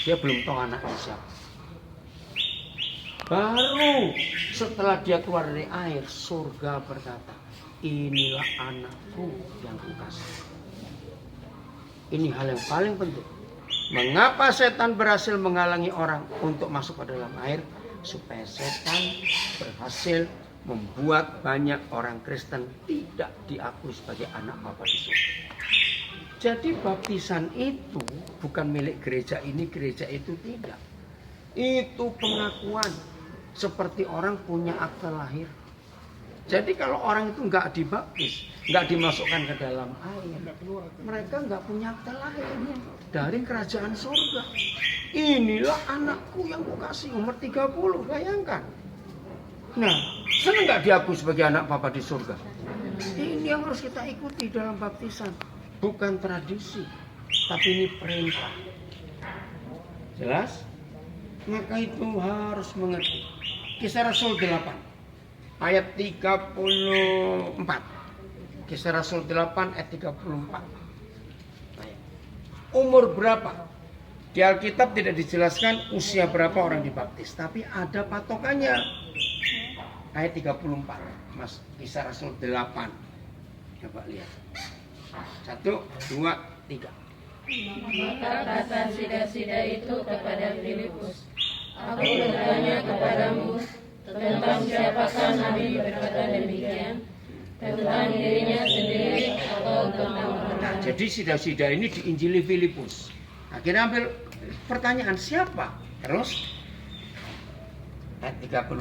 Dia belum tahu anaknya siapa. Baru setelah dia keluar dari air, surga berkata, inilah anakku yang kukasih. Ini hal yang paling penting. Mengapa setan berhasil menghalangi orang untuk masuk ke dalam air? Supaya setan berhasil membuat banyak orang Kristen tidak diakui sebagai anak Bapa di surga. Jadi baptisan itu bukan milik gereja ini, gereja itu tidak. Itu pengakuan. Seperti orang punya akte lahir. Jadi kalau orang itu nggak dibaptis, nggak dimasukkan ke dalam air, mereka nggak punya akte lahirnya dari kerajaan surga. Inilah anakku yang kukasih, umur 30, bayangkan. Nah, senang nggak diakui sebagai anak Bapa di surga? Ini yang harus kita ikuti dalam baptisan. Bukan tradisi, tapi ini perintah. Jelas? Maka itu harus mengerti. Kisah Rasul 8 ayat 34. Kisah Rasul 8 ayat 34. Umur berapa? Di Alkitab tidak dijelaskan usia berapa orang dibaptis, tapi ada patokannya. Ayat 34. Mas, Kisah Rasul 8. Coba lihat. 1, 2, 3. Maka kata sida-sida itu kepada Filipus, aku bertanya kepadamu tentang siapakah Nabi berkata demikian, tentang dirinya sendiri atau tentang orang lain. Jadi sida-sida ini diinjili Filipus. Akhirnya ambil pertanyaan siapa? Terus ayat 35.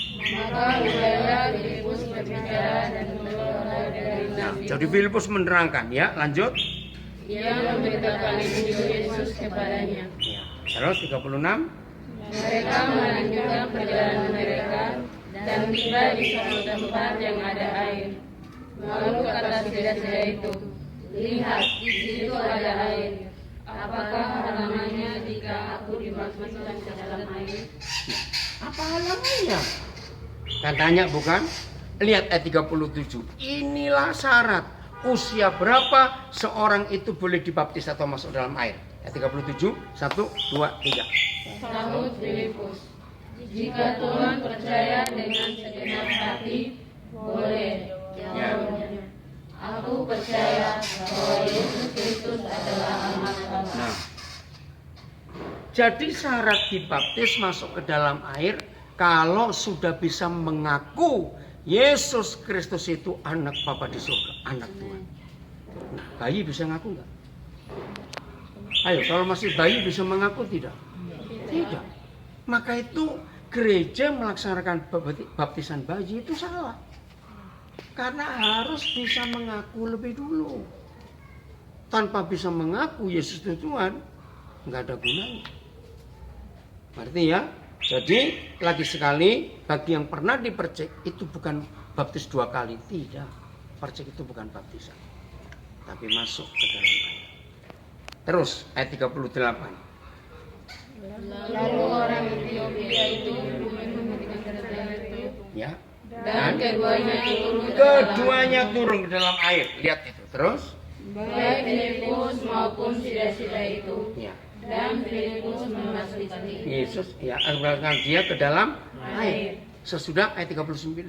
Maka mulailah Filipus berbicara dan memperoleh dari Nabi. Jadi Filipus menerangkan, ya, lanjut. Ia memberitakan Injil Yesus kepadanya. Ya. Terus 36. Mereka melanjutkan perjalanan mereka dan tiba di suatu tempat yang ada air. Lalu kata sida-sida itu, lihat, di situ ada air. Apakah halangannya jika aku dibaptiskan ke dalam air? Apa halangannya? Katanya bukan? Lihat ayat 37. Inilah syarat. Usia berapa seorang itu boleh dibaptis atau masuk dalam air? Ayat 37. 1, 2, 3. Sahut Filipus, jika Tuhan percaya dengan segenap hati, boleh. Jawabnya, aku percaya bahwa Yesus Kristus adalah anak Allah. Nah, jadi syarat dibaptis masuk ke dalam air kalau sudah bisa mengaku Yesus Kristus itu anak Bapa di surga, anak Tuhan. Nah, bayi bisa ngaku nggak? Ayo, kalau masih bayi bisa mengaku tidak? Tidak. Maka itu gereja melaksanakan baptisan bayi itu salah. Karena harus bisa mengaku lebih dulu. Tanpa bisa mengaku Yesus itu Tuhan, nggak ada gunanya. Berarti ya, jadi lagi sekali bagi yang pernah dipercik itu bukan baptis 2 kali, tidak. Percik itu bukan baptisan, tapi masuk ke dalam air. Terus ayat 38. Lalu orang Ethiopia itu meminum ketika itu, Ya. dan Keduanya turun ke dalam air. Lihat itu. Terus? baik Filipus maupun sida-sida itu. Ya. Dan Filipus memastikan Yesus ya mengarahkan dia ke dalam air. Sesudah ayat 38,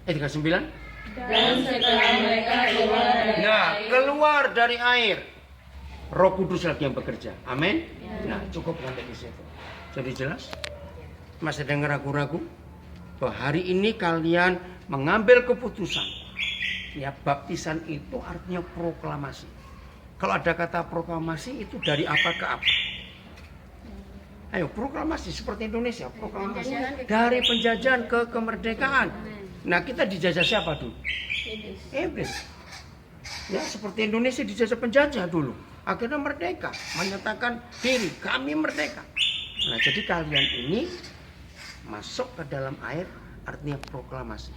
ayat 39. Dan setelah mereka keluar dari Nah, air, keluar dari air. Roh Kudus lagi yang bekerja. Amin. Nah, cukup sampai di situ. Jadi jelas? Masih ada yang ragu-ragu? Bahwa hari ini kalian mengambil keputusan. Ya, baptisan itu artinya proklamasi. Kalau ada kata proklamasi itu dari apa ke apa? Ayo, proklamasi seperti Indonesia, proklamasi dari penjajahan ke kemerdekaan. Nah, kita dijajah siapa dulu? Iblis. Ya, seperti Indonesia dijajah penjajah dulu. Akhirnya merdeka, menyatakan diri, kami merdeka. Nah, jadi kalian ini masuk ke dalam air artinya proklamasi.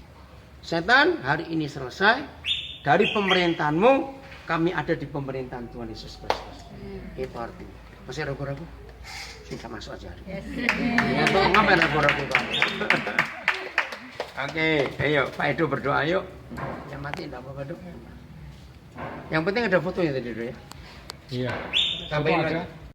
Setan, hari ini selesai. Dari pemerintahanmu, kami ada di pemerintahan Tuhan Yesus Kristus. Itu artinya. Masih ragu-ragu? Kita masuk aja. Ya, toh, ngapain ragu-ragu kamu? Oke, ayo Pak Edo berdoa yuk. Yang mati enggak apa-apa, Dok. Yang penting ada fotonya tadi, Dok ya. Iya. Tambahin Foto lagi. ada.